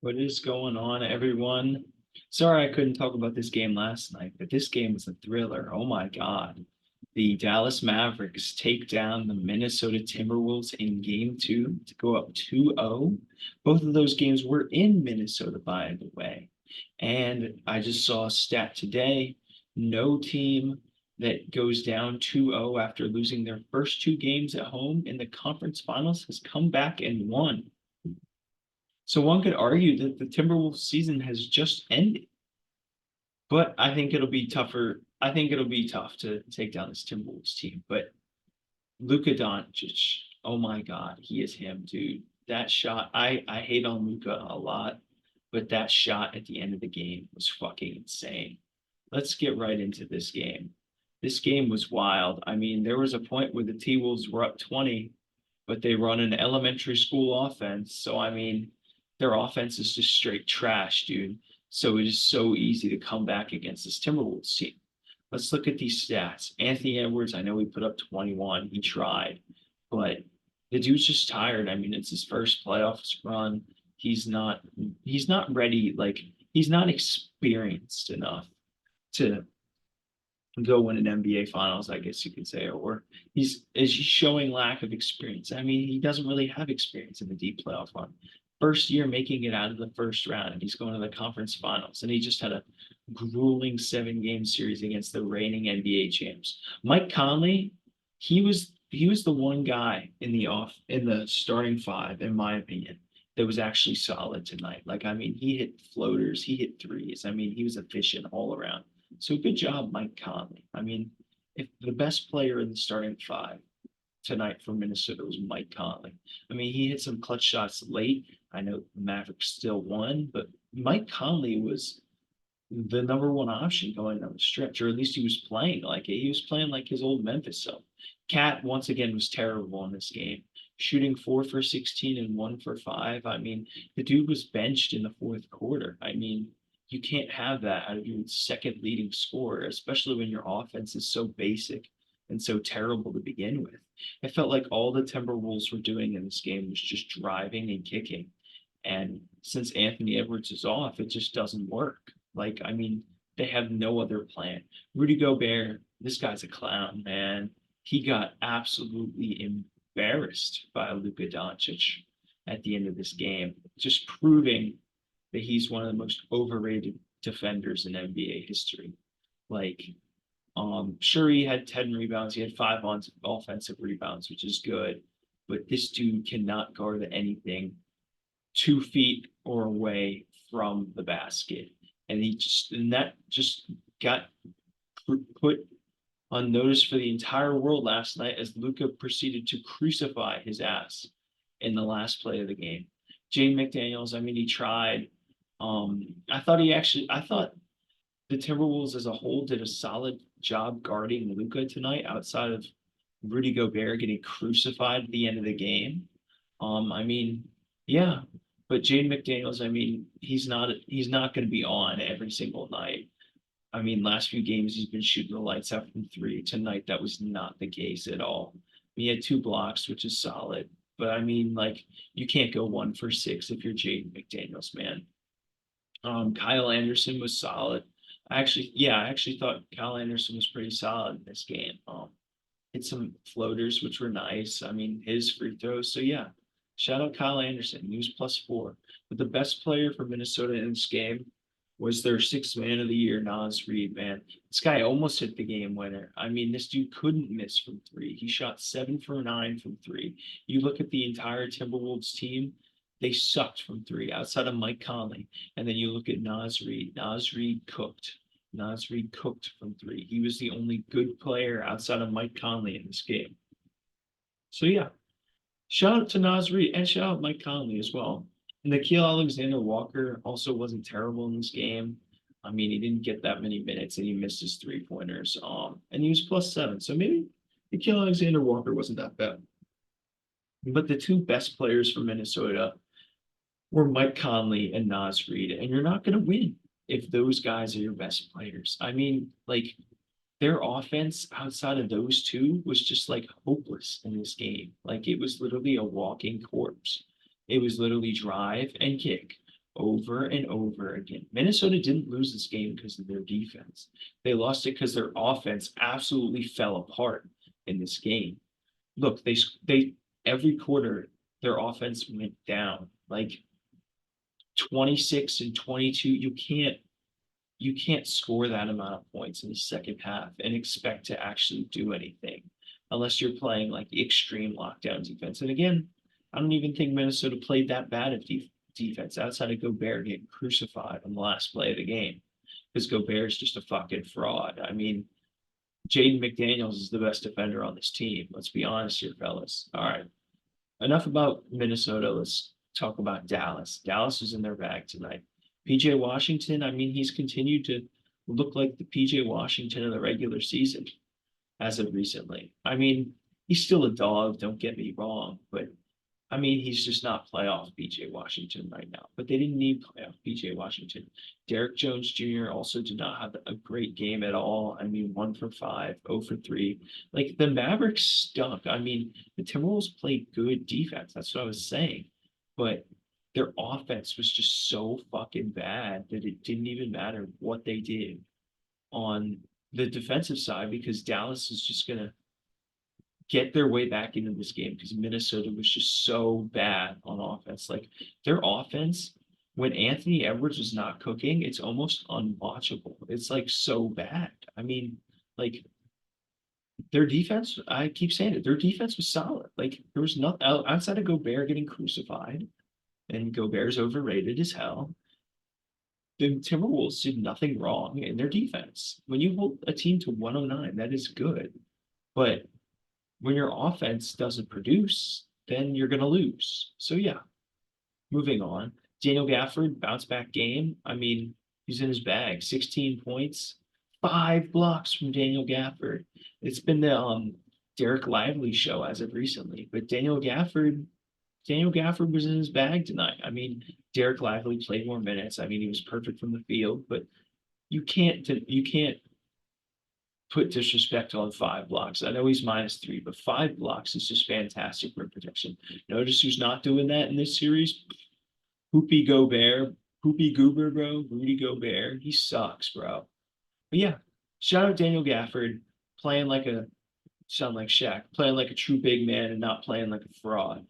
What is going on, everyone? Sorry I couldn't talk about this game last night, but this game was a thriller. Oh my God. The Dallas Mavericks take down the Minnesota Timberwolves in game two to go up 2-0. Both of those games were in Minnesota, by the way. And I just saw a stat today. No team that goes down 2-0 after losing their first two games at home in the conference finals has come back and won. So one could argue that the Timberwolves season has just ended, but I think it'll be tougher. I think it'll be tough to take down this Timberwolves team. But Luka Doncic, oh my God, he is him, dude. That shot, I hate on Luka a lot, but that shot at the end of the game was fucking insane. Let's get right into this game. This game was wild. I mean, there was a point where the T-Wolves were up 20, but they run an elementary school offense. So I mean, their offense is just straight trash, dude. So it is so easy to come back against this Timberwolves team. Let's look at these stats. Anthony Edwards, I know he put up 21. He tried, but the dude's just tired. I mean, it's his first playoffs run. He's not he's not ready, like he's not experienced enough to go win an NBA finals, I guess you could say, or he's showing lack of experience. I mean, he doesn't really have experience in the deep playoff run. First year making it out of the first round, and he's going to the conference finals, and he just had a grueling 7 game series against the reigning NBA champs. Mike Conley, he was the one guy in the starting five, in my opinion, that was actually solid tonight. Like, I mean, he hit floaters, he hit threes. I mean, he was efficient all around. So good job, Mike Conley. I mean, if the best player in the starting five tonight for Minnesota was Mike Conley. I mean, he hit some clutch shots late. I know the Mavericks still won, but Mike Conley was the number one option going down the stretch, or at least he was playing like it. He was playing like his old Memphis self. Cat once again was terrible in this game, shooting 4 for 16 and 1 for 5. I mean, the dude was benched in the fourth quarter. I mean, you can't have that out of your second leading scorer, especially when your offense is so basic and so terrible to begin with. It felt like all the Timberwolves were doing in this game was just driving and kicking. And since Anthony Edwards is off, it just doesn't work. Like, I mean, they have no other plan. Rudy Gobert, this guy's a clown, man. He got absolutely embarrassed by Luka Doncic at the end of this game, just proving that he's one of the most overrated defenders in NBA history. Like, sure, he had 10 rebounds, he had five on offensive rebounds, which is good, but this dude cannot guard anything 2 feet or away from the basket. And that just got put on notice for the entire world last night as Luka proceeded to crucify his ass in the last play of the game. Jane McDaniels, I mean, he tried. I thought the Timberwolves as a whole did a solid job guarding Luka tonight, outside of Rudy Gobert getting crucified at the end of the game. I mean, yeah, but Jaden McDaniels, I mean, he's not going to be on every single night. I mean, last few games he's been shooting the lights out from three. Tonight that was not the case at all. He had 2 blocks, which is solid. But I mean, like, you can't go 1 for 6 if you're Jaden McDaniels, man. Kyle Anderson was solid. I actually thought Kyle Anderson was pretty solid in this game. Hit some floaters, which were nice. I mean, his free throws. So yeah, shout out Kyle Anderson. He was +4. But the best player for Minnesota in this game was their sixth man of the year, Nas Reed, man. This guy almost hit the game winner. I mean, this dude couldn't miss from three. He shot 7 for 9 from three. You look at the entire Timberwolves team, they sucked from three outside of Mike Conley. And then you look at Nas Reed. Nas Reed cooked. Nas Reed cooked from three. He was the only good player outside of Mike Conley in this game. So yeah, shout out to Nas Reed and shout out Mike Conley as well. Nikhil Alexander Walker also wasn't terrible in this game. I mean, he didn't get that many minutes and he missed his 3 pointers. And he was +7. So maybe Nikhil Alexander Walker wasn't that bad. But the two best players for Minnesota were Mike Conley and Nas Reed. And you're not going to win if those guys are your best players. I mean, like, their offense outside of those two was just like hopeless in this game. Like, it was literally a walking corpse. It was literally drive and kick, over and over again. Minnesota didn't lose this game because of their defense. They lost it because their offense absolutely fell apart in this game. Look, they every quarter their offense went down like 26 and 22. You can't score that amount of points in the second half and expect to actually do anything unless you're playing like extreme lockdown defense. And again, I don't even think Minnesota played that bad of defense outside of Gobert getting crucified on the last play of the game because Gobert is just a fucking fraud. I mean, Jaden McDaniels is the best defender on this team. Let's be honest here, fellas. All right. Enough about Minnesota. Let's talk about Dallas. Dallas is in their bag tonight. PJ Washington, I mean, he's continued to look like the PJ Washington of the regular season as of recently. I mean, he's still a dog, don't get me wrong, but I mean, he's just not playoff PJ Washington right now. But they didn't need playoff PJ Washington. Derek Jones Jr. also did not have a great game at all. I mean, 1 for 5, 0 for 3. Like the Mavericks stunk. I mean, the Timberwolves played good defense. That's what I was saying. But their offense was just so fucking bad that it didn't even matter what they did on the defensive side because Dallas is just gonna get their way back into this game because Minnesota was just so bad on offense. Like their offense, when Anthony Edwards was not cooking, it's almost unwatchable. It's like so bad. I mean, like their defense, I keep saying it, their defense was solid. Like there was nothing outside of Gobert getting crucified, and Gobert's overrated as hell. The Timberwolves did nothing wrong in their defense. When you hold a team to 109, that is good. But when your offense doesn't produce, then you're going to lose. So, yeah, moving on. Daniel Gafford, bounce back game. I mean, he's in his bag. 16 points, 5 blocks from Daniel Gafford. It's been the Derek Lively show as of recently, but Daniel Gafford was in his bag tonight. I mean, Derek Lively played more minutes. I mean, he was perfect from the field, but you can't put disrespect on 5 blocks. I know he's -3, but 5 blocks is just fantastic rim protection. Notice who's not doing that in this series? Poopy Gobert, Poopy Goober, bro. Rudy Gobert. He sucks, bro. But yeah, shout out Daniel Gafford playing like a sound like Shaq, playing like a true big man and not playing like a fraud.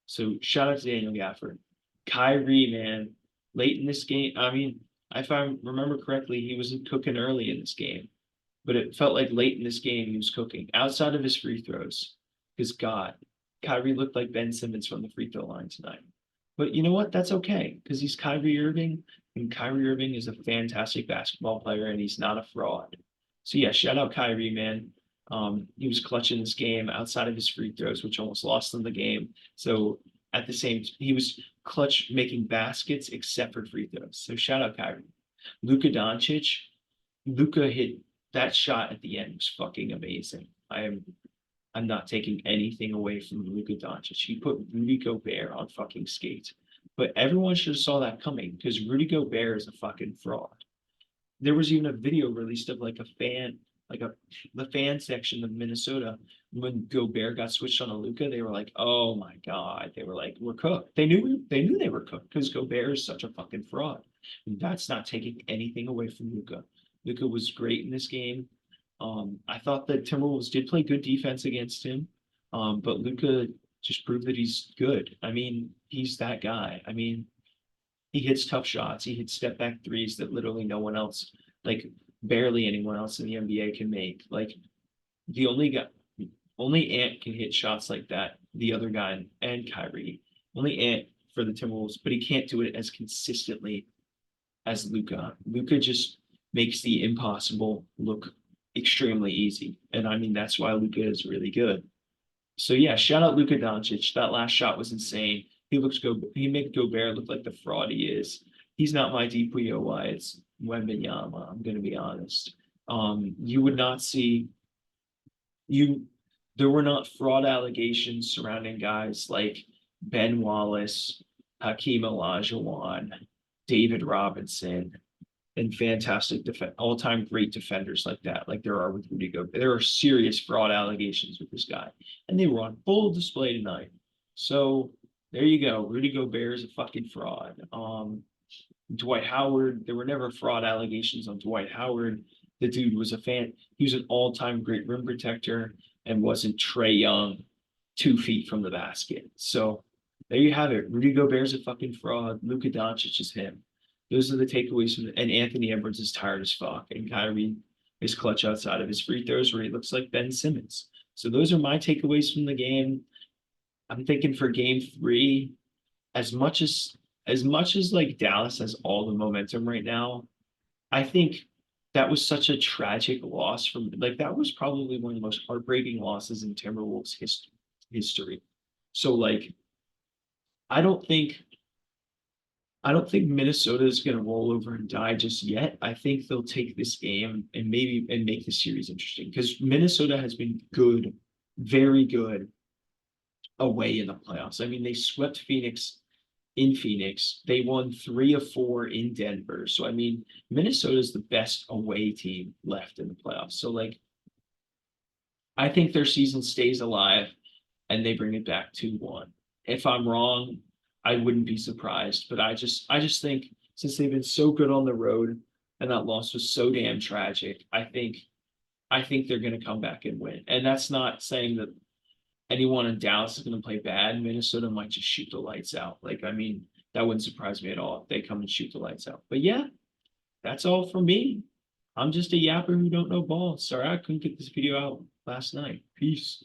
So shout out to Daniel Gafford. Kyrie, man, late in this game. I mean, if I remember correctly, he wasn't cooking early in this game, but it felt like late in this game he was cooking outside of his free throws. Because God, Kyrie looked like Ben Simmons from the free throw line tonight. But you know what? That's okay because he's Kyrie Irving, and Kyrie Irving is a fantastic basketball player, and he's not a fraud. So yeah, shout out Kyrie, man. He was clutching this game outside of his free throws, which almost lost them the game. So at the same, he was clutch making baskets except for free throws. So shout out Kyrie. Luka Doncic, Luka hit that shot at the end was fucking amazing. I'm not taking anything away from Luka Doncic. He put Rudy Gobert on fucking skates. But everyone should have saw that coming because Rudy Gobert is a fucking fraud. There was even a video released of like a fan, like a the fan section of Minnesota when Gobert got switched on to Luka. They were like, "Oh my god!" They were like, "We're cooked." They knew they were cooked because Gobert is such a fucking fraud. And that's not taking anything away from Luka. Luka was great in this game. I thought that Timberwolves did play good defense against him, but Luka just proved that he's good. I mean, he's that guy. I mean, he hits tough shots. He hits step back threes that literally no one else, like barely anyone else in the NBA can make. Like the only guy, only Ant can hit shots like that. The other guy and Kyrie, only Ant for the Timberwolves, but he can't do it as consistently as Luka. Luka just makes the impossible look extremely easy. And I mean, that's why Luka is really good. So yeah, shout out Luka Doncic. That last shot was insane. He made Gobert look like the fraud he is. He's not my DPOY, it's Wembanyama, I'm gonna be honest. You would not see you there were not fraud allegations surrounding guys like Ben Wallace, Hakeem Olajuwon, David Robinson, and fantastic all-time great defenders like that, like there are with Rudy Gobert. There are serious fraud allegations with this guy, and they were on full display tonight. So there you go. Rudy Gobert is a fucking fraud. Dwight Howard. There were never fraud allegations on Dwight Howard. The dude was a fan. He was an all-time great rim protector and wasn't Trae Young 2 feet from the basket. So there you have it. Rudy Gobert's a fucking fraud. Luka Doncic is him. Those are the takeaways from and Anthony Edwards is tired as fuck. And Kyrie is clutch outside of his free throws where he looks like Ben Simmons. So those are my takeaways from the game. I'm thinking for game 3, as much as like Dallas has all the momentum right now, I think that was such a tragic loss from like that was probably one of the most heartbreaking losses in Timberwolves history. So like I don't think I don't think Minnesota is going to roll over and die just yet. I think they'll take this game and maybe and make the series interesting because Minnesota has been good, very good away in the playoffs. I mean, they swept Phoenix in Phoenix. They won 3 of 4 in Denver. So I mean, Minnesota is the best away team left in the playoffs. So like, I think their season stays alive and they bring it back 2-1. If I'm wrong, I wouldn't be surprised. But I just think since they've been so good on the road and that loss was so damn tragic, I think they're going to come back and win. And that's not saying that anyone in Dallas is going to play bad. Minnesota might just shoot the lights out. Like, I mean, that wouldn't surprise me at all if they come and shoot the lights out. But yeah, that's all for me. I'm just a yapper who don't know ball. Sorry I couldn't get this video out last night. Peace.